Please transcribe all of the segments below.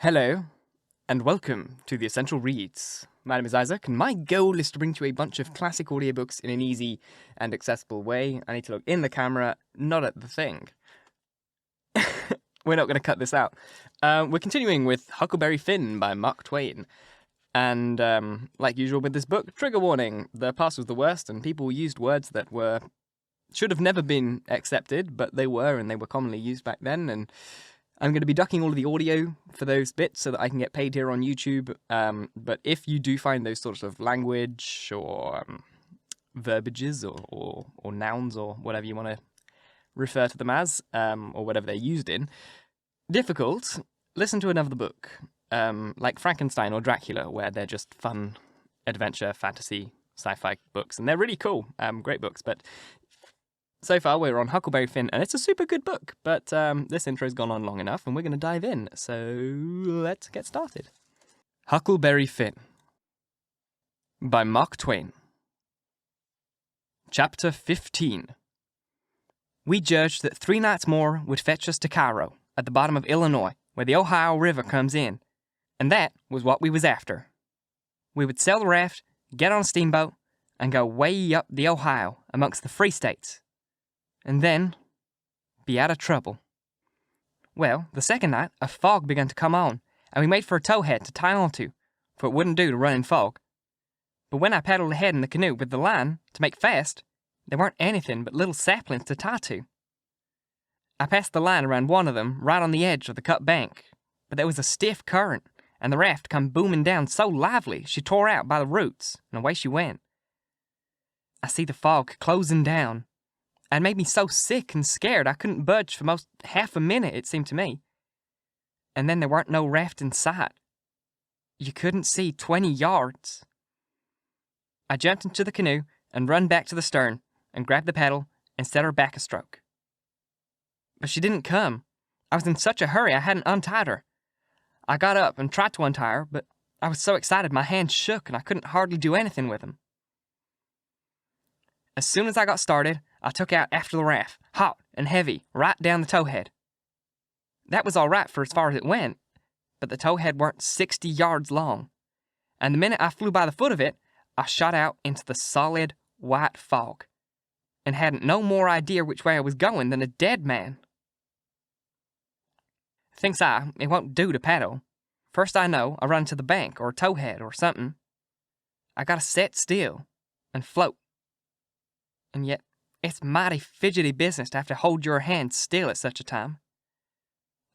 Hello, and welcome to the Essential Reads. My name is Isaac, and my goal is to bring to you a bunch of classic audiobooks in an easy and accessible way. I need to look in the camera, not at the thing. We're not going to cut this out. We're continuing with Huckleberry Finn by Mark Twain. And, like usual with this book, trigger warning. The past was the worst, and people used words that should have never been accepted, but they were, and they were commonly used back then, and I'm going to be ducking all of the audio for those bits so that I can get paid here on YouTube. But if you do find those sorts of language or verbiages or nouns or whatever you want to refer to them as, or whatever they're used in, difficult, listen to another book, like Frankenstein or Dracula, where they're just fun adventure, fantasy, sci-fi books. And they're really cool, great books, but so far, we're on Huckleberry Finn, and it's a super good book, but this intro's gone on long enough, and we're going to dive in, so let's get started. Huckleberry Finn by Mark Twain. Chapter 15. We judged that 3 nights more would fetch us to Cairo, at the bottom of Illinois, where the Ohio River comes in, and that was what we was after. We would sell the raft, get on a steamboat, and go way up the Ohio amongst the free states. And then be out of trouble. Well, the second night, a fog began to come on, and we made for a towhead to tie onto, for it wouldn't do to run in fog. But when I paddled ahead in the canoe with the line to make fast, there weren't anything but little saplings to tie to. I passed the line around one of them right on the edge of the cut bank, but there was a stiff current, and the raft come booming down so lively she tore out by the roots, and away she went. I see the fog closing down, and made me so sick and scared I couldn't budge for most half a minute, it seemed to me. And then there weren't no raft in sight. You couldn't see 20 yards. I jumped into the canoe and run back to the stern and grabbed the paddle and set her back a stroke. But she didn't come. I was in such a hurry I hadn't untied her. I got up and tried to untie her, but I was so excited my hands shook and I couldn't hardly do anything with them. As soon as I got started, I took out after the raft, hot and heavy, right down the towhead. That was all right for as far as it went, but the towhead weren't 60 yards long, and the minute I flew by the foot of it, I shot out into the solid, white fog, and hadn't no more idea which way I was going than a dead man. Thinks I, it won't do to paddle. First I know, I run to the bank or a towhead or something. I gotta set still and float. And yet, it's mighty fidgety business to have to hold your hand still at such a time.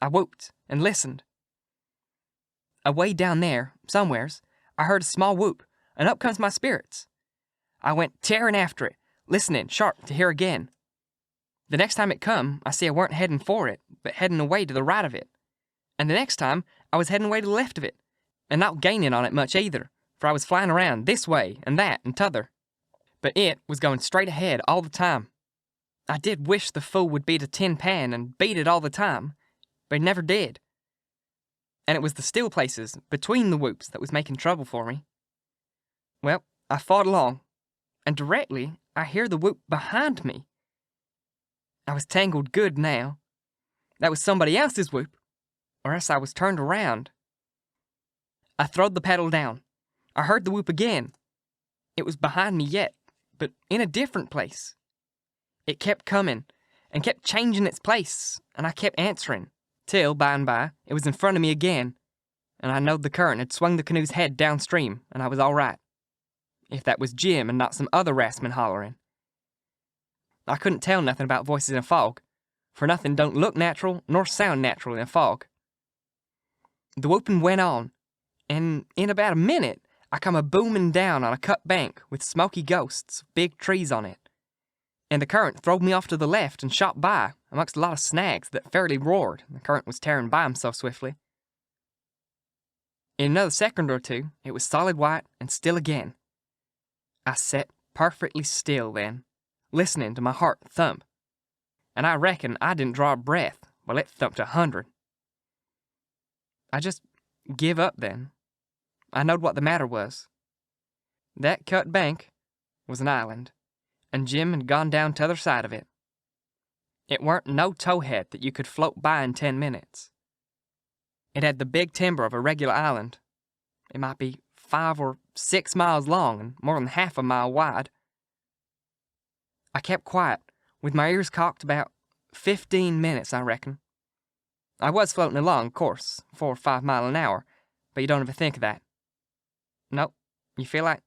I whooped and listened. Away down there, somewheres, I heard a small whoop, and up comes my spirits. I went tearing after it, listening sharp to hear again. The next time it come, I see I weren't heading for it, but heading away to the right of it. And the next time, I was heading away to the left of it, and not gaining on it much either, for I was flying around this way and that and t'other. But it was going straight ahead all the time. I did wish the fool would beat a tin pan and beat it all the time, but he never did. And it was the still places between the whoops that was making trouble for me. Well, I fought along, and directly I hear the whoop behind me. I was tangled good now. That was somebody else's whoop, or else I was turned around. I throwed the paddle down. I heard the whoop again. It was behind me yet, but in a different place. It kept coming, and kept changing its place, and I kept answering, till, by and by, it was in front of me again, and I knowed the current had swung the canoe's head downstream, and I was all right. If that was Jim and not some other raftsman hollering. I couldn't tell nothing about voices in a fog, for nothing don't look natural nor sound natural in a fog. The whooping went on, and in about a minute, I come a booming down on a cut bank with smoky ghosts of big trees on it, and the current throwed me off to the left and shot by amongst a lot of snags that fairly roared, the current was tearing by 'em so swiftly. In another second or two, it was solid white and still again. I sat perfectly still then, listening to my heart thump, and I reckon I didn't draw a breath while it thumped 100. I just give up then. I knowed what the matter was. That cut bank was an island, and Jim had gone down t'other side of it. It weren't no towhead that you could float by in 10 minutes. It had the big timber of a regular island. It might be 5 or 6 miles long and more than half a mile wide. I kept quiet, with my ears cocked, about 15 minutes, I reckon. I was floating along, of course, 4 or 5 miles an hour, but you don't ever think of that. Nope, you feel like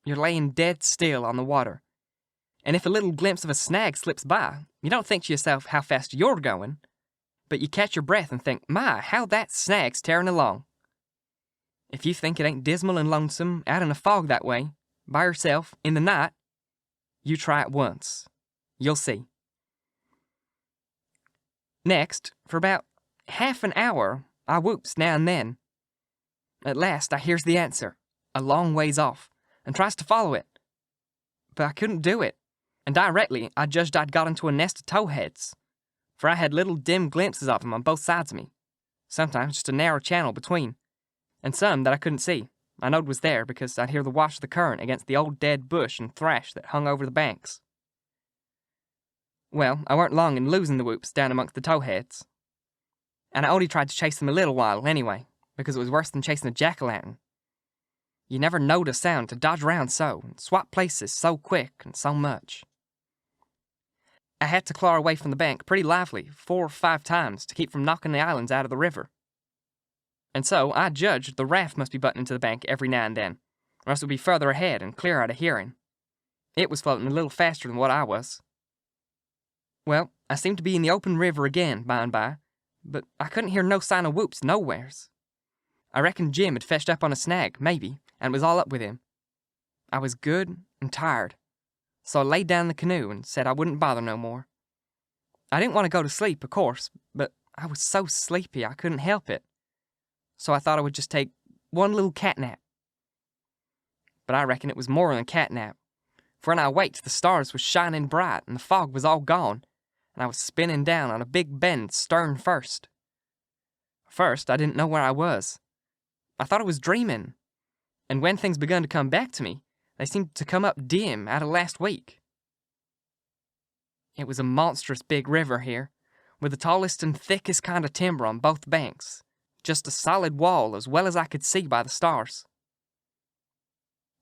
you're laying dead still on the water. And if a little glimpse of a snag slips by, you don't think to yourself how fast you're going, but you catch your breath and think, my, how that snag's tearing along. If you think it ain't dismal and lonesome out in a fog that way, by yourself, in the night, you try it once. You'll see. Next, for about half an hour, I whoops now and then. At last, I hears the answer, a long ways off, and tries to follow it. But I couldn't do it, and directly I judged I'd got into a nest of towheads, for I had little dim glimpses of them on both sides of me, sometimes just a narrow channel between, and some that I couldn't see. I knowed was there because I'd hear the wash of the current against the old dead bush and thrash that hung over the banks. Well, I weren't long in losing the whoops down amongst the towheads, and I only tried to chase them a little while anyway, because it was worse than chasing a jack-o'-lantern. You never knowed a sound to dodge around so, and swap places so quick and so much. I had to claw away from the bank pretty lively 4 or 5 times to keep from knocking the islands out of the river. And so I judged the raft must be butting into the bank every now and then, or else it would be further ahead and clear out of hearing. It was floating a little faster than what I was. Well, I seemed to be in the open river again by and by, but I couldn't hear no sign of whoops nowheres. I reckon Jim had fetched up on a snag, maybe, and it was all up with him. I was good and tired, so I laid down in the canoe and said I wouldn't bother no more. I didn't want to go to sleep, of course, but I was so sleepy I couldn't help it. So I thought I would just take one little cat nap. But I reckon it was more than a cat nap, for when I waked, the stars was shining bright and the fog was all gone, and I was spinning down on a big bend stern first. First, I didn't know where I was. I thought I was dreaming, and when things begun to come back to me, they seemed to come up dim out of last week. It was a monstrous big river here, with the tallest and thickest kind of timber on both banks, just a solid wall as well as I could see by the stars.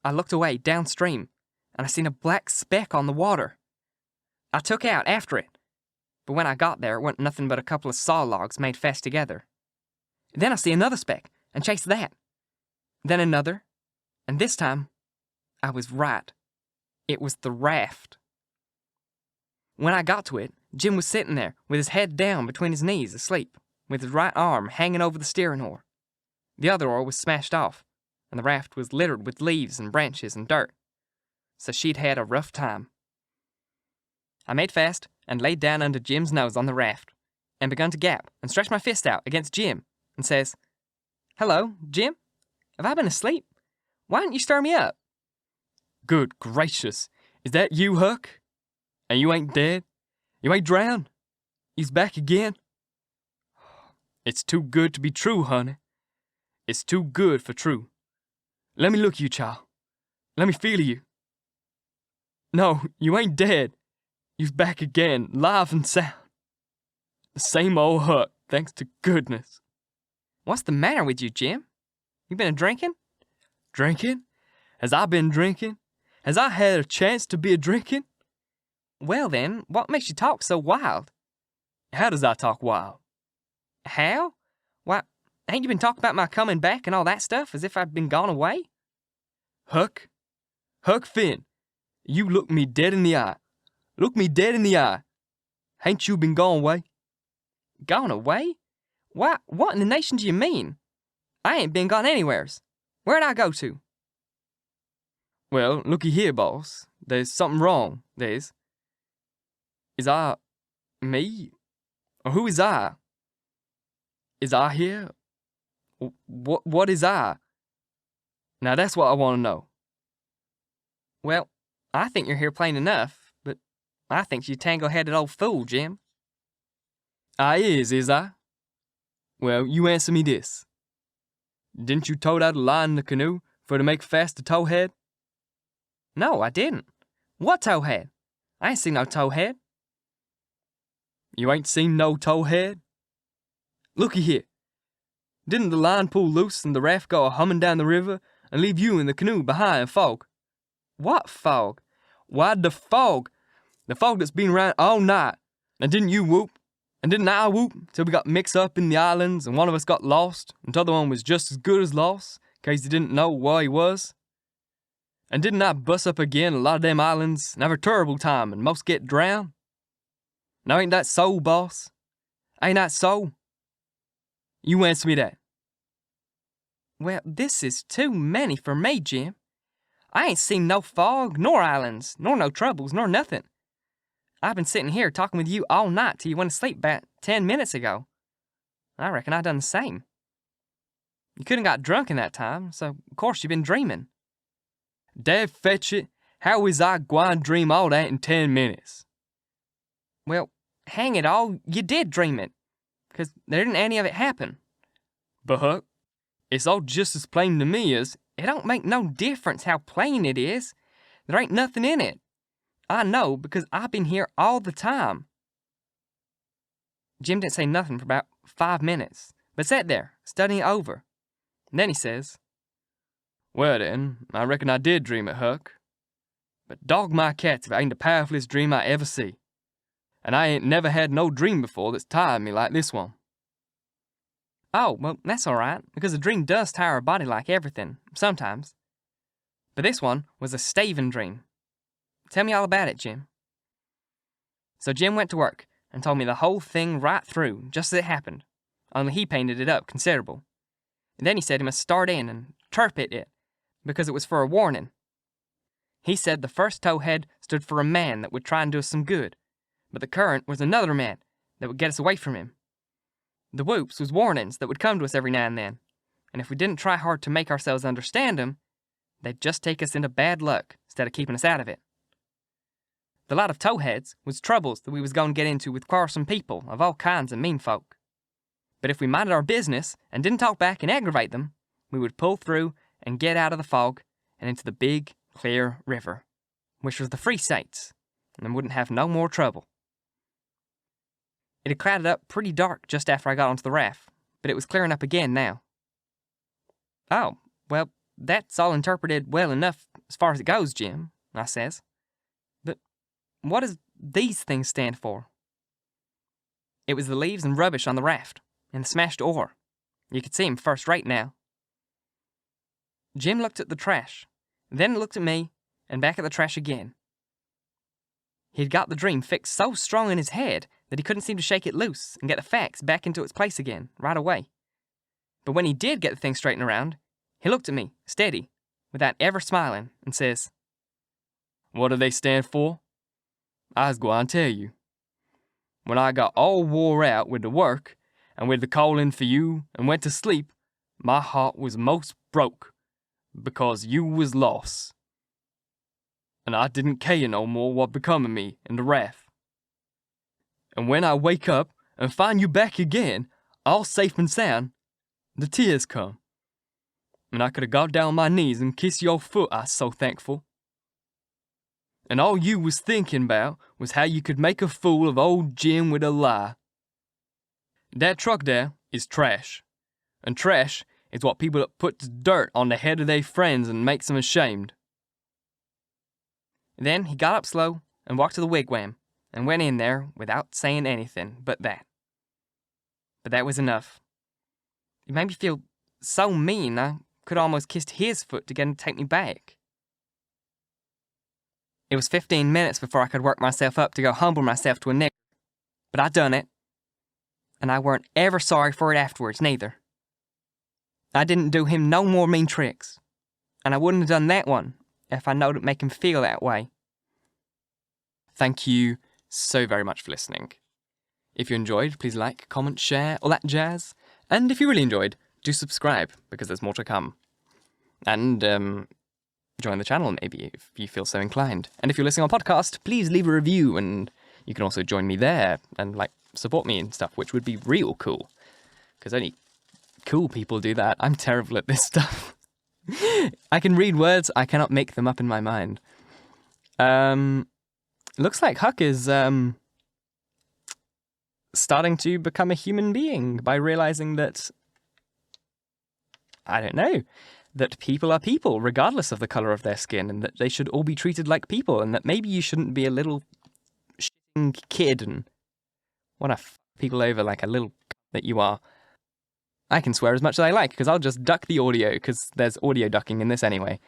I looked away downstream, and I seen a black speck on the water. I took out after it, but when I got there, it wasn't nothing but a couple of saw logs made fast together. Then I see another speck, and chased that. Then another, and this time, I was right. It was the raft. When I got to it, Jim was sitting there, with his head down between his knees, asleep, with his right arm hanging over the steering oar. The other oar was smashed off, and the raft was littered with leaves and branches and dirt, so she'd had a rough time. I made fast and laid down under Jim's nose on the raft, and begun to gap and stretch my fist out against Jim, and says, "Hello, Jim? Have I been asleep? Why didn't you stir me up?" "Good gracious, is that you, Huck? And you ain't dead? You ain't drowned? You's back again? It's too good to be true, honey. It's too good for true. Let me look at you, child. Let me feel you. No, you ain't dead. You's back again, live and sound. The same old Huck, thanks to goodness." "What's the matter with you, Jim? You been a-drinking?" "Drinking? Has I been drinking? Has I had a chance to be a-drinking?" "Well then, what makes you talk so wild?" "How does I talk wild?" "How? Why, ain't you been talking about my coming back and all that stuff as if I'd been gone away?" "Huck Finn, you look me dead in the eye. Look me dead in the eye. Hain't you been gone away?" "Gone away? Why, what in the nation do you mean? I ain't been gone anywheres. Where'd I go to?" "Well, looky here, boss. There's something wrong, there's. Is I me? Or who is I? Is I here? What is I? Now that's what I want to know." "Well, I think you're here plain enough, but I think you tangle-headed old fool, Jim." "I is I? Well, you answer me this. Didn't you tote out a line in the canoe for to make fast the towhead?" "No, I didn't. What towhead? I ain't seen no towhead." "You ain't seen no towhead? Looky here. Didn't the line pull loose and the raft go humming down the river and leave you in the canoe behind fog?" "What fog?" "Why, the fog. The fog that's been around all night. And didn't you whoop? And didn't I whoop till we got mixed up in the islands and one of us got lost and the other one was just as good as lost, 'cause he didn't know where he was? And didn't I bust up again a lot of them islands and have a terrible time and most get drowned? Now ain't that so, boss? Ain't that so? You answer me that." "Well, this is too many for me, Jim. I ain't seen no fog, nor islands, nor no troubles, nor nothing. I've been sitting here talking with you all night till you went to sleep about 10 minutes ago. I reckon I done the same. You couldn't got drunk in that time, so of course you been dreaming." "Dad fetch it, how is I gwine dream all that in 10 minutes? "Well, hang it all, you did dream it, 'cause there didn't any of it happen." "But Huck, it's all just as plain to me as—" "It don't make no difference how plain it is. There ain't nothing in it. I know because I've been here all the time." Jim didn't say nothing for about 5 minutes, but sat there, studying it over. And then he says, "Well then, I reckon I did dream it, Huck. But dog my cats if it ain't the powerfulest dream I ever see. And I ain't never had no dream before that's tired me like this one." "Oh, well, that's all right, because a dream does tire a body like everything, sometimes. But this one was a staving dream. Tell me all about it, Jim." So Jim went to work and told me the whole thing right through, just as it happened, only he painted it up considerable. And then he said he must start in and interpret it, because it was for a warning. He said the first towhead stood for a man that would try and do us some good, but the current was another man that would get us away from him. The whoops was warnings that would come to us every now and then, and if we didn't try hard to make ourselves understand them, they'd just take us into bad luck instead of keeping us out of it. The lot of towheads was troubles that we was going to get into with quarrelsome people of all kinds of mean folk. But if we minded our business and didn't talk back and aggravate them, we would pull through and get out of the fog and into the big, clear river, which was the free states, and wouldn't have no more trouble. It had clouded up pretty dark just after I got onto the raft, but it was clearing up again now. "Oh, well, that's all interpreted well enough as far as it goes, Jim," I says. "But what does these things stand for?" It was the leaves and rubbish on the raft, and the smashed oar. You could see 'em first rate now. Jim looked at the trash, then looked at me, and back at the trash again. He'd got the dream fixed so strong in his head that he couldn't seem to shake it loose and get the facts back into its place again, right away. But when he did get the thing straightened around, he looked at me, steady, without ever smiling, and says, "What do they stand for? I's gwine tell you. When I got all wore out with the work, and with the calling for you, and went to sleep, my heart was most broke, because you was lost. And I didn't care no more what become of me in the raft. And when I wake up and find you back again, all safe and sound, the tears come. And I could have got down on my knees and kissed your foot, I so thankful. And all you was thinking about was how you could make a fool of old Jim with a lie. That truck there is trash. And trash is what people that puts dirt on the head of their friends and makes them ashamed." Then he got up slow and walked to the wigwam and went in there without saying anything but that. But that was enough. It made me feel so mean I could almost kissed his foot to get him to take me back. It was 15 minutes before I could work myself up to go humble myself to a nigger, but I done it. And I weren't ever sorry for it afterwards, neither. I didn't do him no more mean tricks, and I wouldn't have done that one if I knowed it'd make him feel that way. Thank you so very much for listening. If you enjoyed, please like, comment, share, all that jazz. And if you really enjoyed, do subscribe, because there's more to come. And, join the channel, maybe, if you feel so inclined. And if you're listening on podcast, please leave a review, and you can also join me there and, support me and stuff, which would be real cool. Because only cool people do that. I'm terrible at this stuff. I can read words, I cannot make them up in my mind. Looks like Huck is, starting to become a human being by realizing that I don't know, that people are people regardless of the colour of their skin, and that they should all be treated like people, and that maybe you shouldn't be a little shitting kid and want to f people over like a little that you are. I can swear as much as I like, because I'll just duck the audio, because there's audio ducking in this anyway.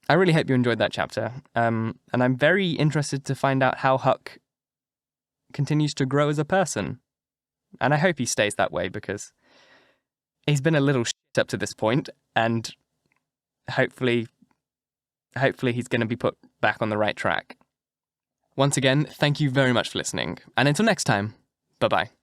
I really hope you enjoyed that chapter, and I'm very interested to find out how Huck continues to grow as a person. And I hope he stays that way, because he's been a little shit up to this point, and hopefully he's going to be put back on the right track. Once again, thank you very much for listening, and until next time, bye-bye.